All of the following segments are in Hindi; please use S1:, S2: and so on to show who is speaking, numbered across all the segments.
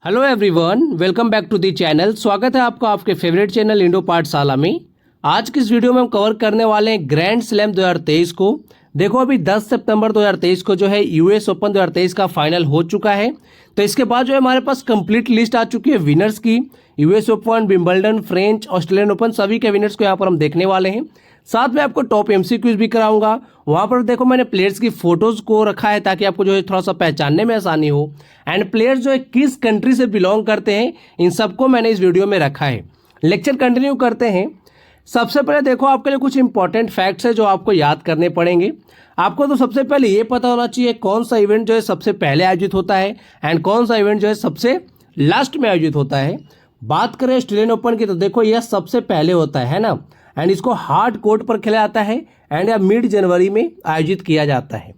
S1: Hello everyone, welcome back to the channel. स्वागत है आपका आपके फेवरेट चैनल इंडो पाठशाला में। आज की इस वीडियो में हम कवर करने वाले हैं ग्रैंड स्लैम 2023 को। देखो अभी 10 सितंबर 2023 को जो है यूएस ओपन 2023 का फाइनल हो चुका है। तो इसके बाद जो है हमारे पास कंप्लीट लिस्ट आ चुकी है विनर्स की। US open, Wimbledon, French, Australian open सभी के विनर्स को यहाँ पर हम देखने वाले हैं। साथ में आपको टॉप एमसीक्यूज भी कराऊंगा। वहां पर देखो मैंने प्लेयर्स की फोटोज को रखा है ताकि आपको जो है थोड़ा सा पहचानने में आसानी हो। एंड प्लेयर्स जो है किस कंट्री से बिलोंग करते हैं इन सबको मैंने इस वीडियो में रखा है। लेक्चर कंटिन्यू करते हैं। सबसे पहले देखो आपके लिए कुछ इंपॉर्टेंट फैक्ट्स है जो आपको याद करने पड़ेंगे। आपको तो सबसे पहले ये पता होना चाहिए कौन सा इवेंट जो है सबसे पहले आयोजित होता है एंड कौन सा इवेंट जो है सबसे लास्ट में आयोजित होता है। बात करें ऑस्ट्रेलियन ओपन की तो देखो यह सबसे पहले होता है ना, एंड इसको हार्ड कोर्ट पर खेला जाता है एंड यह मिड जनवरी में आयोजित किया जाता है।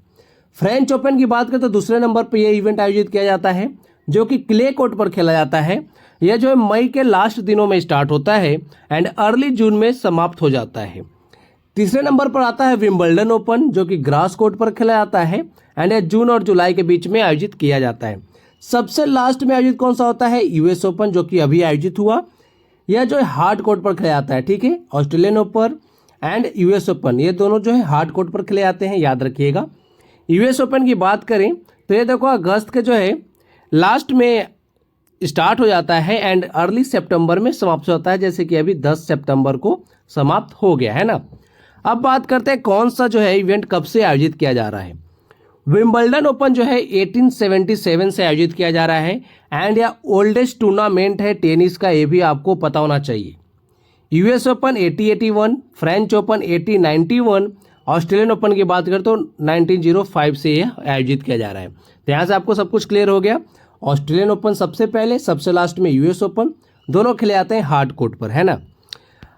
S1: फ्रेंच ओपन की बात करें तो दूसरे नंबर पर यह इवेंट आयोजित किया जाता है जो कि क्ले कोर्ट पर खेला जाता है। यह जो है मई के लास्ट दिनों में स्टार्ट होता है एंड अर्ली जून में समाप्त हो जाता है। तीसरे नंबर पर आता है विंबलडन ओपन जो कि ग्रास कोर्ट पर खेला जाता है एंड यह जून और जुलाई के बीच में आयोजित किया जाता है। सबसे लास्ट में आयोजित कौन सा होता है? यूएस ओपन जो कि अभी आयोजित हुआ। यह जो है हार्ड कोर्ट पर खेला जाता है, ठीक है। Australian open and US open ये दोनों जो है हार्ड कोर्ट पर खेले जाते हैं, याद रखिएगा। यूएस ओपन की बात करें तो ये देखो अगस्त के जो है लास्ट में स्टार्ट हो जाता है एंड अर्ली सितंबर में समाप्त होता है, जैसे कि अभी 10 सितंबर को समाप्त हो गया है ना। अब बात करते हैं कौन सा जो है इवेंट कब से आयोजित किया जा रहा है। विंबलडन ओपन जो है 1877 से आयोजित किया जा रहा है एंड यह ओल्डेस्ट टूर्नामेंट है टेनिस का, ये भी आपको पता होना चाहिए। US open 1881, French open 1891, Australian open की बात करें तो 1905 से यह आयोजित किया जा रहा है। तो यहाँ से आपको सब कुछ क्लियर हो गया। ऑस्ट्रेलियन ओपन सबसे पहले, सबसे लास्ट में यूएस ओपन, दोनों खेले जाते हैं हार्ड कोर्ट पर, है ना।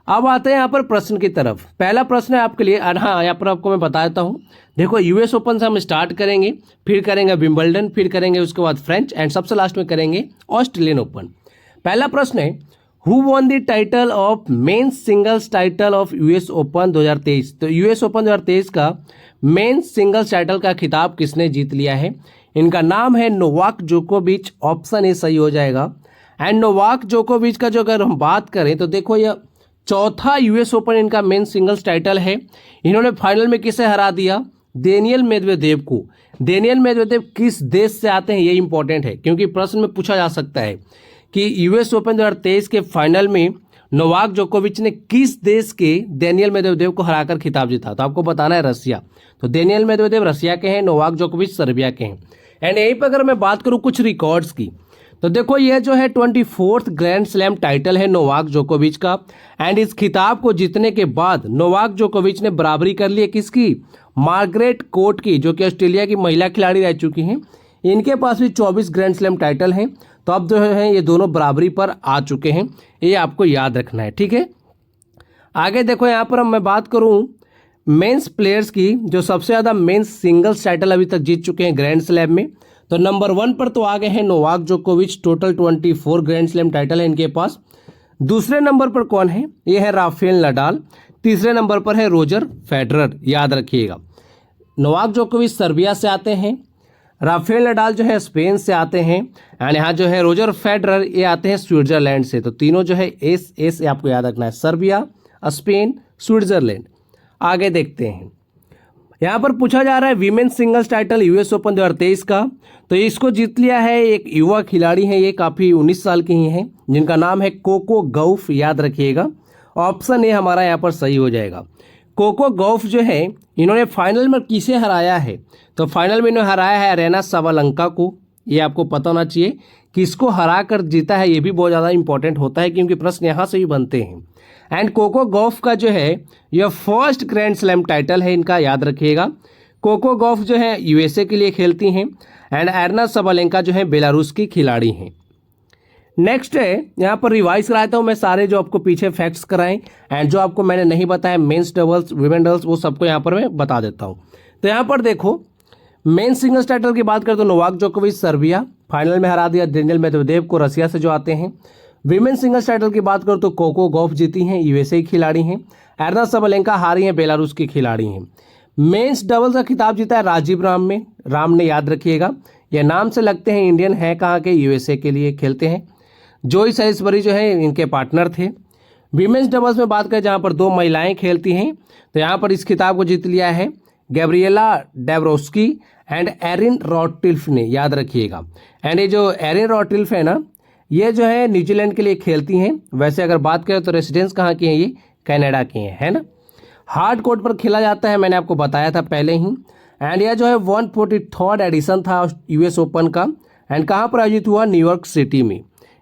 S1: अब आते हैं यहाँ पर प्रश्न की तरफ। पहला प्रश्न है आपके लिए, हाँ यहाँ पर आपको मैं बता देता हूँ। देखो यूएस ओपन से हम स्टार्ट करेंगे, फिर करेंगे विंबलडन, फिर करेंगे उसके बाद फ्रेंच एंड सबसे लास्ट में करेंगे ऑस्ट्रेलियन ओपन। पहला प्रश्न है, who won the title of men's singles title of US open 2023। तो यूएस ओपन 2023 का मेंस सिंगल्स टाइटल का खिताब किसने जीत लिया है? इनका नाम है नोवाक जोकोविच। ऑप्शन ए सही हो जाएगा। एंड नोवाक जोकोविच का जो अगर हम बात करें तो देखो यह चौथा यूएस ओपन इनका मेन सिंगल्स टाइटल है। इन्होंने फाइनल में किसे हरा दिया? डेनियल मेदवेदेव को। डेनियल मेदवेदेव किस देश से आते हैं ये इंपॉर्टेंट है, क्योंकि प्रश्न में पूछा जा सकता है कि यूएस ओपन 2023 के फाइनल में नोवाक जोकोविच ने किस देश के डेनियल मेदवेदेव को हराकर खिताब जीता। तो आपको बताना है रसिया। तो डेनियल मेदवेदेव रसिया के हैं, नोवाक जोकोविच सर्बिया के हैं। एंड यहीं पर अगर मैं बात करूं कुछ रिकॉर्ड्स की तो देखो यह जो है 24th ग्रैंड स्लैम टाइटल है नोवाक जोकोविच का। एंड इस खिताब को जीतने के बाद नोवाक जोकोविच ने बराबरी कर ली है किसकी? मार्गरेट कोर्ट की, जो कि ऑस्ट्रेलिया की महिला खिलाड़ी रह चुकी हैं। इनके पास भी 24 ग्रैंड स्लैम टाइटल हैं। तो अब जो है ये दोनों बराबरी पर आ चुके हैं, ये आपको याद रखना है, ठीक है। आगे देखो यहाँ पर मैं बात करूँ मेंस प्लेयर्स की, जो सबसे ज़्यादा मेंस सिंगल्स टाइटल अभी तक जीत चुके हैं ग्रैंड स्लैम में। तो नंबर 1 पर तो आ गए हैं नोवाक जोकोविच, टोटल 24 ग्रैंड स्लैम टाइटल है इनके पास। दूसरे नंबर पर कौन है? ये है राफेल नडाल। तीसरे नंबर पर है रोजर फेडरर, याद रखिएगा। नोवाक जोकोविच सर्बिया से आते हैं, राफेल नडाल जो है स्पेन से आते हैं एंड यहाँ जो है रोजर फेडरर ये आते हैं स्विट्जरलैंड से। तो तीनों जो है एस आपको याद रखना है, सर्बिया, स्पेन, स्विट्जरलैंड। आगे देखते हैं, यहाँ पर पूछा जा रहा है women singles title US open 2023 का। तो इसको जीत लिया है एक युवा खिलाड़ी हैं, ये काफ़ी 19 साल की ही हैं, जिनका नाम है कोको गौफ, याद रखिएगा। ऑप्शन ए हमारा यहाँ पर सही हो जाएगा। कोको गौफ जो है इन्होंने फाइनल में किसे हराया है? तो फाइनल में इन्होंने हराया है अरेना साबालेंका को। ये आपको पता होना चाहिए किसको हरा कर जीता है, ये भी बहुत ज़्यादा इंपॉर्टेंट होता है क्योंकि प्रश्न यहाँ से ही बनते हैं। एंड कोको गॉफ का जो है यह फर्स्ट ग्रैंड स्लैम टाइटल है इनका, याद रखिएगा। कोको गॉफ जो है यूएसए के लिए खेलती हैं एंड एरना साबालेंका जो है बेलारूस की खिलाड़ी हैं। नेक्स्ट है, यहाँ पर रिवाइज कराता हूँ मैं सारे जो आपको पीछे फैक्ट्स कराएं एंड जो आपको मैंने नहीं बताया मेंस डबल्स, विमेन डबल्स, वो सबको यहाँ पर मैं बता देता हूँ। तो यहाँ पर देखो मेन सिंगल्स टाइटल की बात करें तो नोवाक जोकोविच सर्बिया, फाइनल में हरा दिया डेनियल मेदवेदेव को, रसिया से जो आते हैं। विमेन सिंगल्स टाइटल की बात करो तो कोको गॉफ जीती हैं, यूएसए की खिलाड़ी हैं। एरना साबालेंका हारी हैं, बेलारूस की खिलाड़ी हैं। मेंस डबल्स का खिताब जीता है राजीव राम ने, याद रखिएगा। ये नाम से लगते हैं इंडियन, है कहाँ के, यूएसए के लिए खेलते हैं। जोई सैलिसबरी जो है इनके पार्टनर थे। विमेंस डबल्स में बात करें जहाँ पर 2 महिलाएं खेलती हैं, तो यहाँ पर इस खिताब को जीत लिया है गैब्रिएला डेब्रोस्की एंड एरिन रॉटलिफ ने, याद रखिएगा। एंड ये जो एरिन रॉटलिफ है ना, ये जो है न्यूजीलैंड के लिए खेलती हैं। वैसे अगर बात करें तो रेसिडेंस कहाँ की हैं, ये कनाडा की हैं, है ना। हार्ड कोर्ट पर खेला जाता है, मैंने आपको बताया था पहले ही। एंड यह जो है 143rd एडिशन था यूएस ओपन का। एंड कहाँ पर आयोजित हुआ, न्यूयॉर्क सिटी में।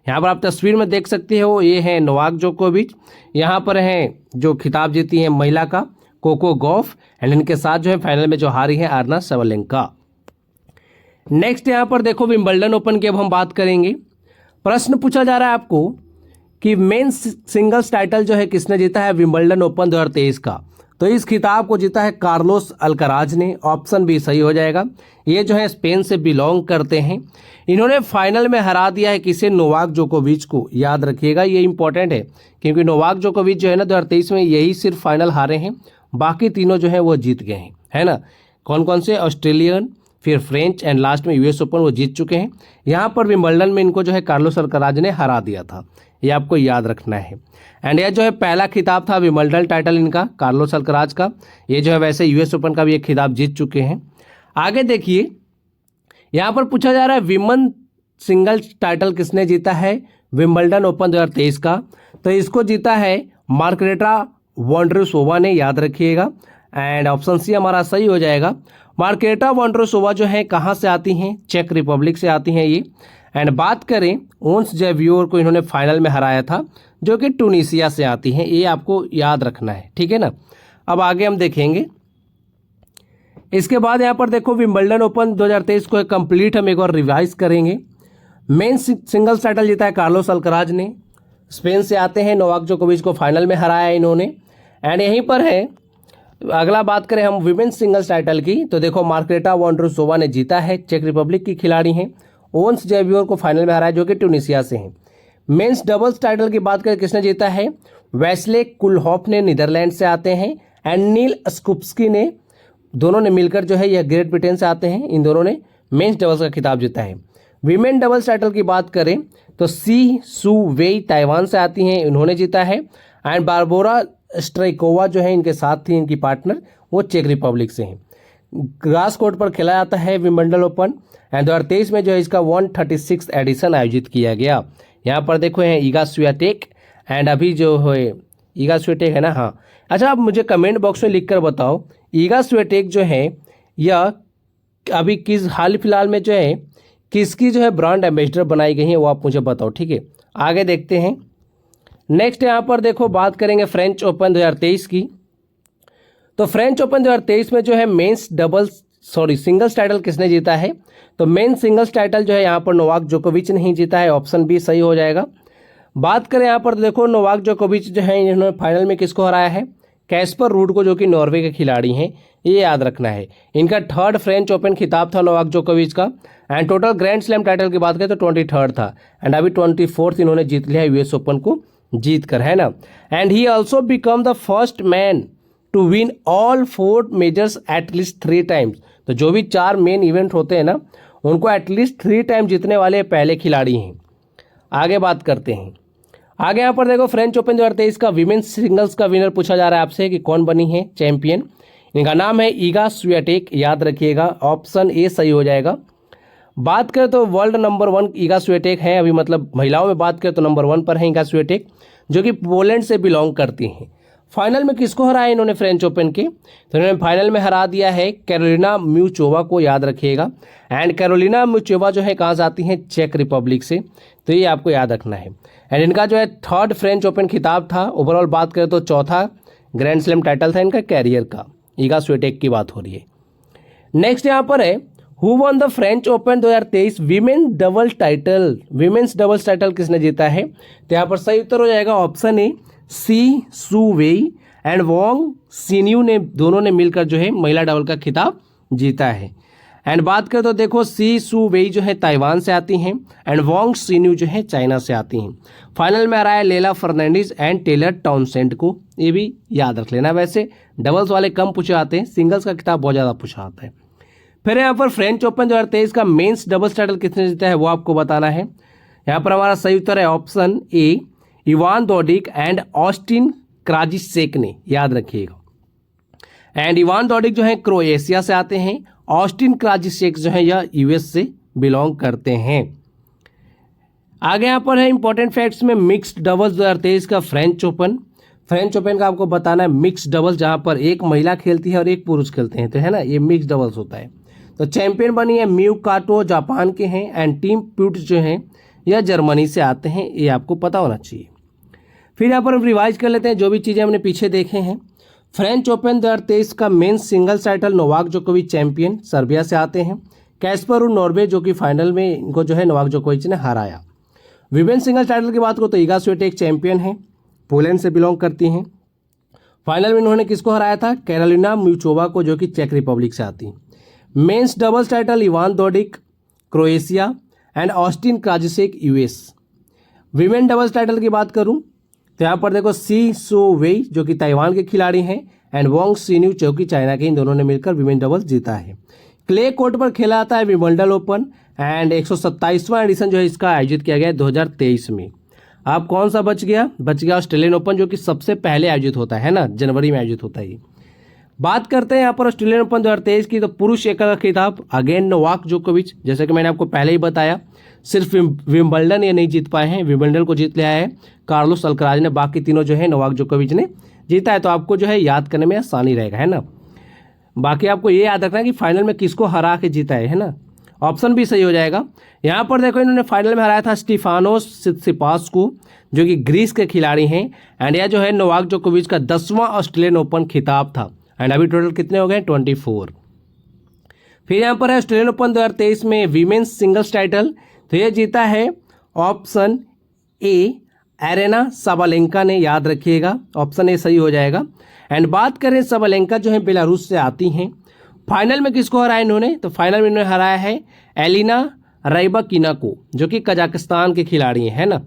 S1: यहाँ पर आप तस्वीर में देख सकते हो, ये है नोवाक जोकोविच। यहाँ पर हैं जो खिताब जीती है महिला का, कोको गॉफ। एंड इनके साथ जो है फाइनल में जो हारी है आरना सबलेंका। नेक्स्ट यहाँ पर देखो विंबलडन ओपन की अब हम बात करेंगे। प्रश्न पूछा जा रहा है आपको कि मेंस सिंगल्स टाइटल जो है किसने जीता है विंबलडन ओपन 2023 का। तो इस खिताब को जीता है कार्लोस अल्कराज ने। ऑप्शन बी सही हो जाएगा। ये जो है स्पेन से बिलोंग करते हैं। इन्होंने फाइनल में हरा दिया है किसे, नोवाक जोकोविच को, याद रखिएगा। ये इंपॉर्टेंट है क्योंकि नोवाक जोकोविच जो है ना 2023 में यही सिर्फ फाइनल हारे हैं, बाकी तीनों जो है वो जीत गए हैं, है ना। कौन कौन से, ऑस्ट्रेलियन, फिर फ्रेंच एंड लास्ट में यूएस ओपन वो जीत चुके हैं। यहाँ पर विंबलडन में इनको जो है कार्लोस अल्कराज ने हरा दिया था, ये आपको याद रखना है। एंड यह जो है पहला खिताब था विंबलडन टाइटल इनका, कार्लोस अल्कराज का। ये जो है वैसे यूएस ओपन का भी एक खिताब जीत चुके हैं। आगे देखिए, यहाँ पर पूछा जा रहा है विमन सिंगल्स टाइटल किसने जीता है विंबलडन ओपन 2023 का। तो इसको जीता है मार्गरेटा वोंड्रोसोवा ने, याद रखिएगा। एंड ऑप्शन सी हमारा सही हो जाएगा। मार्गरेटा वोंड्रोसोवा जो है कहाँ से आती हैं, चेक रिपब्लिक से आती हैं ये। एंड बात करें ओन्स जेवियोर को इन्होंने फाइनल में हराया था, जो कि टूनिसिया से आती हैं, ये आपको याद रखना है, ठीक है ना। अब आगे हम देखेंगे। इसके बाद यहाँ पर देखो विंबलडन ओपन 2023 को कंप्लीट हम एक और रिवाइज करेंगे। मेन सिंगल्स टाइटल जीता है कार्लोस अल्कराज ने, स्पेन से आते हैं। नोवाक जोकोविच को फाइनल में हराया इन्होंने। एंड यहीं पर है, अगला बात करें हम विमेंस सिंगल्स टाइटल की, तो देखो मार्गरेटा वोंड्रोसोवा ने जीता है, चेक रिपब्लिक की खिलाड़ी हैं। ओन्स जेवियोर को फाइनल में हराया, जो कि ट्यूनिसिया से हैं। मेंस डबल्स टाइटल की बात करें किसने जीता है, वेस्ले कुलहॉफ ने, नीदरलैंड से आते हैं। एंड नील स्कुप्सकी ने, दोनों ने मिलकर जो है यह ग्रेट ब्रिटेन से आते हैं। इन दोनों ने मेंस डबल्स का खिताब जीता है। वीमेन डबल्स टाइटल की बात करें तो सी सू वेई ताइवान से आती हैं, इन्होंने जीता है। एंड बारबोरा स्ट्राइकोवा जो है इनके साथ थी, इनकी पार्टनर, वो चेक रिपब्लिक से हैं। ग्रास कोर्ट पर खेला जाता है विंबलडन ओपन। एंड 2023 में जो है इसका 136 एडिशन आयोजित किया गया। यहाँ पर देखो है ईगा स्वियाटेक। एंड अभी जो है ईगा स्वियाटेक है ना, हाँ। अच्छा, आप मुझे कमेंट बॉक्स में लिख कर बताओ ईगा स्वियाटेक जो है यह अभी किस हाल फिलहाल में जो है किसकी जो है ब्रांड एम्बेसडर बनाई गई है, वो आप मुझे बताओ, ठीक है। आगे देखते हैं। नेक्स्ट यहाँ पर देखो बात करेंगे फ्रेंच ओपन 2023 की। तो फ्रेंच ओपन 2023 में जो है मेंस सिंगल्स टाइटल किसने जीता है, तो मेन सिंगल्स टाइटल जो है यहाँ पर नोवाक जोकोविच ने ही जीता है। ऑप्शन बी सही हो जाएगा। बात करें यहाँ पर देखो नोवाक जोकोविच जो है इन्होंने फाइनल में किसको हराया है, कैस्पर रूड को, जो कि नॉर्वे के खिलाड़ी हैं, ये याद रखना है। इनका 3rd फ्रेंच ओपन खिताब था नोवाक जोकोविच का। And total grand slam title की बात करें तो 23rd था। एंड अभी 24th इन्होंने जीत लिया यूएस ओपन को जीत कर, है ना। And he also become the first man to win all 4 majors at least 3 times. तो जो भी 4 मेन इवेंट होते हैं ना, उनको एटलीस्ट 3 टाइम जीतने वाले पहले खिलाड़ी हैं। आगे बात करते हैं। आगे यहाँ पर देखो फ्रेंच ओपन 2023 का विमेंस सिंगल्स का विनर पूछा जा रहा है आपसे कि कौन बनी है चैंपियन। इनका नाम है ईगा स्वियाटेक, याद रखिएगा। ऑप्शन ए सही हो जाएगा। बात करें तो वर्ल्ड नंबर 1 ईगा स्वियाटेक है अभी, मतलब महिलाओं में बात करें तो नंबर 1 पर है ईगा स्वियाटेक, जो कि पोलैंड से बिलोंग करती हैं। फाइनल में किसको हराया इन्होंने फ्रेंच ओपन के, तो इन्होंने फाइनल में हरा दिया है कैरोलिना म्यूचोवा को, याद रखिएगा। एंड कैरोलिना म्यूचोवा जो है कहाँ से आती हैं, चेक रिपब्लिक से, तो ये आपको याद रखना है। एंड इनका जो है 3rd फ्रेंच ओपन खिताब था। ओवरऑल बात करें तो 4था ग्रैंड स्लैम टाइटल था इनका कैरियर का। ईगा स्वियाटेक की बात हो रही है। नेक्स्ट यहाँ पर है who one the French open 2023 women's doubles title किसने जीता है, तो यहाँ पर सही उत्तर हो जाएगा ऑप्शन ए सी सू वेई एंड वोंग सिन्यू ने, दोनों ने मिलकर जो है महिला डबल का खिताब जीता है। एंड बात करें तो देखो सी सू वेई जो है ताइवान से आती हैं एंड वोंग सिन्यू जो है चाइना से आती हैं। फाइनल में आ रहा है लेला फर्नांडिस एंड टेलर टाउनसेंड को, ये भी याद रख लेना। वैसे डबल्स वाले कम पूछे आते हैं, सिंगल्स का खिताब बहुत ज़्यादा पूछा आता है। फिर यहाँ पर फ्रेंच ओपन 2023 का मेंस डबल्स टाइटल किसने जीता है वो आपको बताना है। यहाँ पर हमारा सही उत्तर है option A, Ivan Dodig and Austin Krajicek ने, याद रखिएगा। एंड इवान डोडिक जो है क्रोएशिया से आते हैं, ऑस्टिन क्राजिसेक जो है यह यूएस से बिलोंग करते हैं। आगे यहाँ पर है इंपॉर्टेंट फैक्ट्स में मिक्स्ड डबल्स 2023 का फ्रेंच ओपन का आपको बताना है मिक्स्ड डबल्स, जहाँ पर एक महिला खेलती है और एक पुरुष खेलते हैं, तो है ना, ये मिक्स्ड डबल्स होता है। तो चैंपियन बनी है मियू काटो, जापान के हैं, एंड टीम प्यूट्स जो हैं यह जर्मनी से आते हैं, ये आपको पता होना चाहिए। फिर यहाँ पर हम रिवाइज कर लेते हैं जो भी चीज़ें हमने पीछे देखे हैं। फ्रेंच ओपन 2023 का मेंस सिंगल्स टाइटल नोवाक जोकोविच चैंपियन सर्बिया से आते हैं। कैस्परू नॉर्वे जो कि फाइनल में इनको जो है नोवाक जोकोविच ने हराया। विमेन सिंगल्स टाइटल की बात करो तो इगा स्विएटेक चैंपियन है, पोलैंड से बिलोंग करती हैं। फाइनल में इन्होंने किसको हराया था? कैरोलिना म्यूचोवा को, जो कि चेक रिपब्लिक से आती हैं। Men's doubles title Ivan Dodig Croatia and Austin Krajicek US. Women's doubles title की बात करूं तो यहाँ पर देखो सी सो वेई जो कि ताइवान के खिलाड़ी हैं, एंड वोंग सिन्यू जो कि चाइना के, इन दोनों ने मिलकर विमेन डबल्स जीता है। क्ले कोर्ट पर खेला जाता है विंबलडन ओपन, एंड 127वां एडिशन जो है इसका आयोजित किया गया है 2023 में। आप कौन सा बच गया ऑस्ट्रेलियन ओपन, जो कि सबसे पहले आयोजित होता है ना, जनवरी में आयोजित होता है। बात करते हैं यहाँ पर ऑस्ट्रेलियन ओपन 2023 की, तो पुरुष एकल का खिताब अगेन नोवाक जोकोविच, जैसे कि मैंने आपको पहले ही बताया, सिर्फ विंबलडन ये नहीं जीत पाए हैं, विंबलडन को जीत लिया है कार्लोस अल्कराज ने, बाकी तीनों जो है नोवाक जोकोविच ने जीता है। तो आपको जो है याद करने में आसानी रहेगा, है ना। बाकी आपको ये याद रखना है कि फाइनल में किसको हरा के जीता है ना, ऑप्शन भी सही हो जाएगा। यहाँ पर देखो इन्होंने फाइनल में हराया था स्टीफानोस सित्सिपास को, जो कि ग्रीस के खिलाड़ी हैं, एंड यह जो है नोवाक जोकोविच का 10वां ऑस्ट्रेलियन ओपन खिताब था। एंड अभी टोटल कितने हो गए? 24। फिर यहाँ पर है ऑस्ट्रेलियन ओपन 2023 में वीमेंस सिंगल्स टाइटल, तो ये जीता है ऑप्शन ए, एरेना साबालेंका ने, याद रखिएगा, ऑप्शन ए सही हो जाएगा। एंड बात करें साबालेंका जो है बेलारूस से आती हैं। फाइनल में किसको हराया इन्होंने? तो फाइनल में इन्होंने हराया है एलिना राइबाकिना को, जो कि कजाकिस्तान के खिलाड़ी हैं, है ना,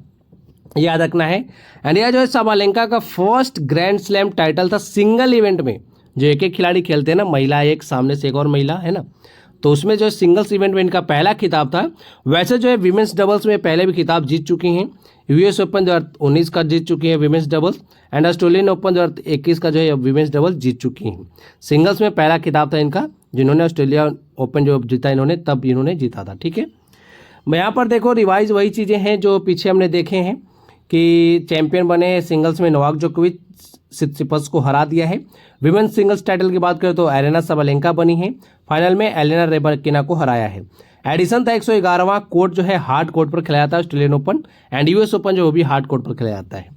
S1: याद रखना है। एंड यह जो है साबालेंका का फर्स्ट ग्रैंड स्लैम टाइटल था सिंगल इवेंट में, जो एक एक खिलाड़ी खेलते हैं ना, महिला एक सामने से एक और महिला, है ना, तो उसमें जो सिंगल्स इवेंट में इनका पहला खिताब था। वैसे जो है विमेंस डबल्स में पहले भी खिताब जीत चुकी हैं, यूएस ओपन 2019 का जीत चुकी है women's doubles, and Australian open 2021 का जो है विमेंस डबल्स जीत चुकी हैं। सिंगल्स में पहला खिताब था इनका, जिन्होंने ऑस्ट्रेलिया ओपन जो जीता इन्होंने, तब इन्होंने जीता था, ठीक है। यहाँ पर देखो रिवाइज वही चीज़ें हैं जो पीछे हमने देखे हैं कि चैंपियन बने सिंगल्स में नोवाक जोकोविच, सित्सिपास को हरा दिया है। विमेंस सिंगल्स टाइटल की बात करें तो एरेना साबालेंका बनी है, फाइनल में एलेना रेबाकिना को हराया है। एडिशन था 111वां, कोर्ट जो है हार्ड कोर्ट पर खेला जाता है Australian open, and US open जो वो भी हार्ड कोर्ट पर खेला जाता है।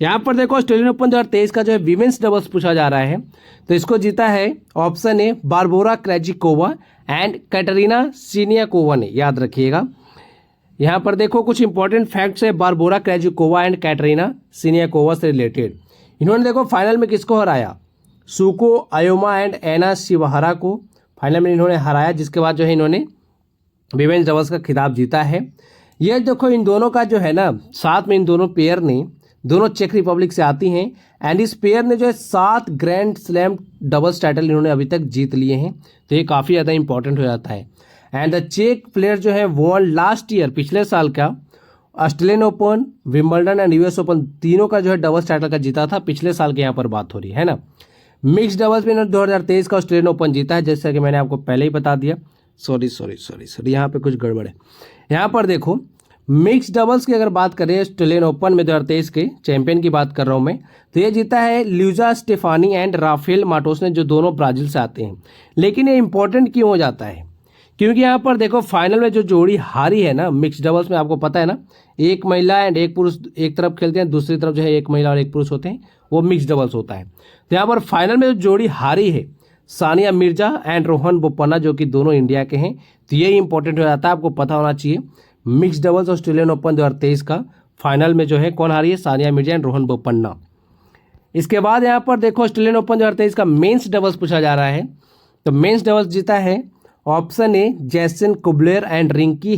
S1: यहाँ पर देखो ऑस्ट्रेलियन ओपन 2023 का जो है विमेंस डबल्स पूछा जा रहा है, तो इसको जीता है option A, Barbora Krejcikova and Katerina Siniakova ने, याद रखिएगा। यहाँ पर देखो कुछ इंपॉर्टेंट फैक्ट्स है Barbora Krejcikova and Katerina Siniakova से रिलेटेड। इन्होंने देखो फाइनल में किसको हराया? सुको अयोमा एंड एना शिवहरा को फाइनल में इन्होंने हराया, जिसके बाद जो है इन्होंने विमेंस डबल्स का खिताब जीता है। ये देखो इन दोनों का जो है ना, साथ में इन दोनों पेयर ने, दोनों चेक रिपब्लिक से आती हैं, एंड इस पेयर ने जो है 7 ग्रैंड स्लैम डबल्स टाइटल इन्होंने अभी तक जीत लिए हैं, तो ये काफ़ी ज़्यादा इंपॉर्टेंट हो जाता है। एंड द चेक प्लेयर जो है वो लास्ट ईयर, पिछले साल का Australian open, Wimbledon and US open तीनों का जो है डबल्स टाइटल का जीता था, पिछले साल के यहाँ पर बात हो रही है ना। मिक्स डबल्स में 2023 का ऑस्ट्रेलियन ओपन जीता है, जैसा कि मैंने आपको पहले ही बता दिया। सॉरी यहाँ पे कुछ गड़बड़ है। यहाँ पर देखो मिक्स डबल्स की अगर बात करें ऑस्ट्रेलियन ओपन में 2023 के चैंपियन की बात कर रहा हूँ मैं, तो ये जीता है ल्यूजा स्टेफानी एंड राफेल माटोस ने, जो दोनों ब्राजील से आते हैं। लेकिन ये इंपॉर्टेंट क्यों हो जाता है? क्योंकि यहाँ पर देखो फाइनल में जो जोड़ी हारी है ना मिक्स डबल्स में, आपको पता है ना, एक महिला एंड एक पुरुष एक तरफ खेलते हैं, दूसरी तरफ जो है एक महिला और एक पुरुष होते हैं, वो मिक्स डबल्स होता है। तो यहाँ पर फाइनल में जो जोड़ी हारी है सानिया मिर्जा एंड रोहन बोपन्ना, जो कि दोनों इंडिया के हैं, तो ये इंपॉर्टेंट हो जाता है, आपको पता होना चाहिए। मिक्स डबल्स ऑस्ट्रेलियन ओपन 2023 का फाइनल में जो है कौन हारी है? सानिया मिर्जा एंड रोहन बोपन्ना। इसके बाद यहाँ पर देखो ऑस्ट्रेलियन ओपन 2023 का मेंस डबल्स पूछा जा रहा है, तो मेंस डबल्स जीता है ऑप्शन ए, जैसन कुबलर एंड रिंकी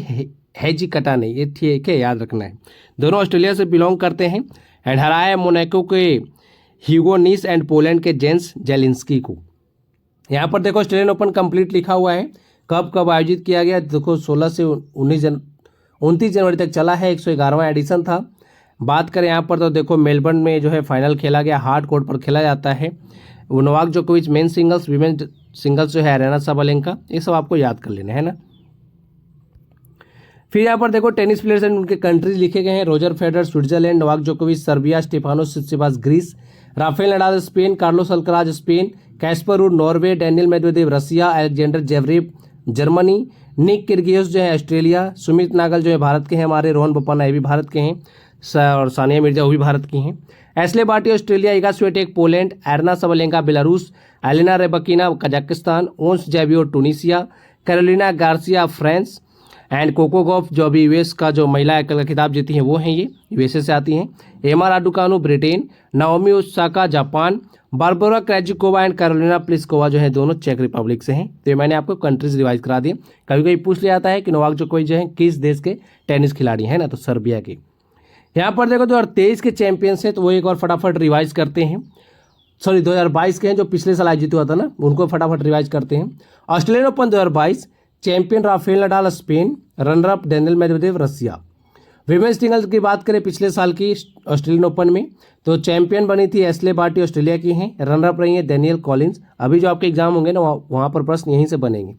S1: हेजिकटा ने, ये ठीक है, याद रखना है। दोनों ऑस्ट्रेलिया से बिलोंग करते हैं, एंड हराया है मोनाको के ह्यूगो नीस एंड पोलैंड के जेंस जेलिंस्की को। यहाँ पर देखो ऑस्ट्रेलियन ओपन कंप्लीट लिखा हुआ है, कब कब आयोजित किया गया, देखो 16 से 29 जनवरी तक चला है, 111वां एडिशन था। बात करें यहाँ पर तो देखो मेलबर्न में जो है फाइनल खेला गया, हार्ड कोर्ट पर खेला जाता है। नोवाक जोकोविच मेन सिंगल्स, विमेन सिंगल्स जो है अरेना साबालेंका, ये सब आपको याद कर लेना है ना। फिर यहाँ पर देखो टेनिस प्लेयर्स एंड उनके कंट्रीज लिखे गए हैं। रोजर फेडरर स्विट्जरलैंड, नोवाक जोकोविच Serbia, Stefanos Tsitsipas Greece, Rafael Nadal Spain, Carlos Alcaraz Spain, Casper Ruud Norway, Daniel Medvedev Russia, Alexander Zverev Germany, Nick Kyrgios जो है ऑस्ट्रेलिया, सुमित नागल जो है भारत के हैं हमारे, रोहन बोपन्ना ये भी भारत के हैं, और सानिया मिर्जा वो भी भारत की हैं। Ashleigh Barty Australia, Iga Swiatek Poland, Aryna Sabalenka Belarus, Elena Rybakina Kazakhstan, Ons Jabeur Tunisia, Caroline Garcia France, and Coco Gauff जो अभी यूएस का जो महिला एकल का खिताब जीती हैं वो हैं, ये यूएसए से आती हैं। Emma Raducanu Britain, Naomi Osaka Japan, Barbora Krejcikova and Karolina Pliskova जो है दोनों चेक रिपब्लिक से हैं। तो ये मैंने आपको कंट्रीज रिवाइज करा दिए। कभी कभी पूछ लिया जाता है कि नोवाक जोकोविच जो है किस देश के टेनिस खिलाड़ी हैं ना, तो सर्बिया के। यहाँ पर देखो 2023 के चैंपियंस हैं, तो वो एक और फटाफट रिवाइज करते हैं। सॉरी 2022 के हैं जो पिछले साल आयोजित हुआ था ना, उनको फटाफट रिवाइज करते हैं। Australian open 2022 champion Rafael Nadal Spain, runner up Daniel Medvedev Russia. Women's singles की बात करें पिछले साल की ऑस्ट्रेलियन ओपन में, तो चैंपियन बनी थी एस्ले बार्टी ऑस्ट्रेलिया की हैं, रनर अप रही है डेनियल कॉलिंस। अभी जो आपके एग्जाम होंगे ना वहाँ पर प्रश्न यहीं से बनेंगे।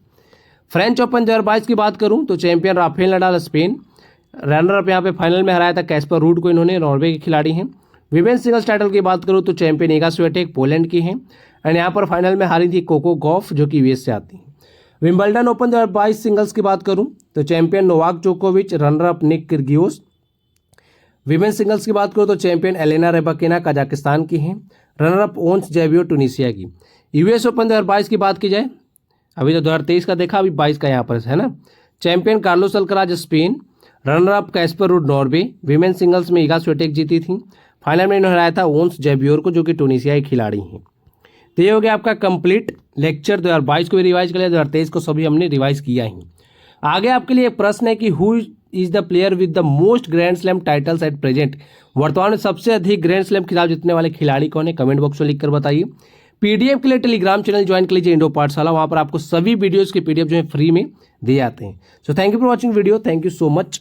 S1: फ्रेंच ओपन 2022 की बात करूँ तो champion Rafael Nadal Spain, runner up यहाँ पे फाइनल में हराया था कैस्पर रूड को, इन्होंने नॉर्वे के खिलाड़ी हैं। विमेंस सिंगल्स टाइटल की बात करूँ तो चैंपियन इगा स्वियाटेक पोलैंड की हैं, एंड यहाँ पर फाइनल में हारी थी कोको गॉफ जो कि यूएस से आती हैं। विंबलडन ओपन 2022 सिंगल्स की बात करूं तो चैंपियन नोवाक जोकोविच, runner up Nick Kyrgios. Women singles की बात करूं तो चैंपियन एलेना रेबाकिना कजाकिस्तान की हैं, रनर अप ओंस जैबियो टूनिसिया की। यूएस ओपन 2022 की बात की जाए, अभी तो 2023 का देखा, अभी 22 का यहाँ पर है ना। Champion Carlos Alcaraz Spain, runner up Caspar Ruud Norway. Women singles में इगा स्वियाटेक जीती थी, फाइनल में इन्होंने हराया था ओंस जैबियोर को जो कि टूनिसियाई खिलाड़ी हैं। तो ये हो गया आपका कंप्लीट लेक्चर। 2022 को भी रिवाइज कर लिया, 2023 को सभी हमने रिवाइज किया ही। आगे आपके लिए एक प्रश्न है कि who is the player with the most grand slam titles at present. वर्तमान में सबसे अधिक ग्रैंड स्लैम खिताब जीतने वाले खिलाड़ी कौन है, कमेंट बॉक्स में लिखकर बताइए। पीडीएफ के लिए टेलीग्राम चैनल ज्वाइन कर लीजिए इंडो पाठशाला, वहां पर आपको सभी वीडियोज के पीडीएफ जो है फ्री में दिए जाते हैं। So thank you for watching video, thank you so much.